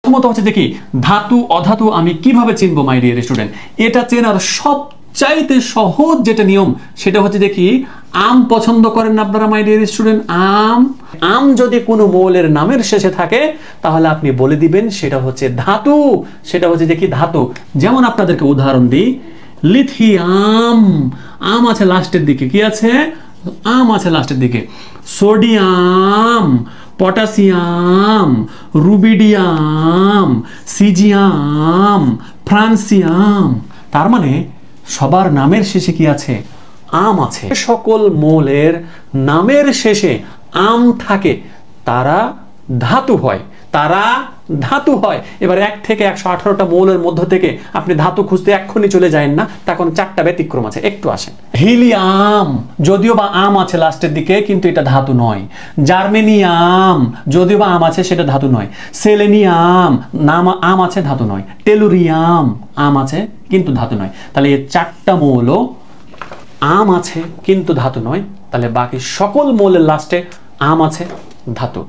প্রথমত হচ্ছে দেখি ধাতু অধাতু আমি কিভাবে চিনবো মাই ডিয়ার স্টুডেন্ট। এটা চেনার সবচাইতে সহজ যেটা নিয়ম সেটা হচ্ছে দেখি আম পছন্দ করেন না আপনারা মাই ডিয়ার স্টুডেন্ট? আম, আম যদি কোনো মৌলের নামের শেষে থাকে তাহলে আপনি বলে দিবেন সেটা হচ্ছে ধাতু, সেটা হচ্ছে দেখি ধাতু। যেমন আপনাদেরকে উদাহরণ দিই, লিথিয়াম, আম আছে লাস্টের দিকে, কি আছে? আম আছে লাস্টের দিকে। Sodium, potassium, rubidium, caesium, francium. তার মানে সবার নামের শেষে কি আছে? আম আছে। সকল মৌলের নামের শেষে আম থাকে তারা ধাতু হয়, তারা ধাতু হয়। এবার 1 থেকে 118টা মৌলের মধ্য থেকে আপনি ধাতু খুঁজতে এক্ষুনি চলে যায় না, তখন 4টা ব্যতিক্রম আছে, একটু আসেন। হিলিয়াম, যদিও বা আম আছে লাস্টের দিকে কিন্তু এটা ধাতু নয়। জার্মেনিয়াম, যদিও বা আম আছে সেটা ধাতু নয়। সেলেনিয়াম, নাম আম আছে ধাতু নয়। টেলুরিয়াম, আম আছে কিন্তু ধাতু নয়। তাহলে এই 4টা মৌল আম আছে কিন্তু ধাতু নয়, তাহলে বাকি সকল মৌলের লাস্টে আম আছে, ধাতু।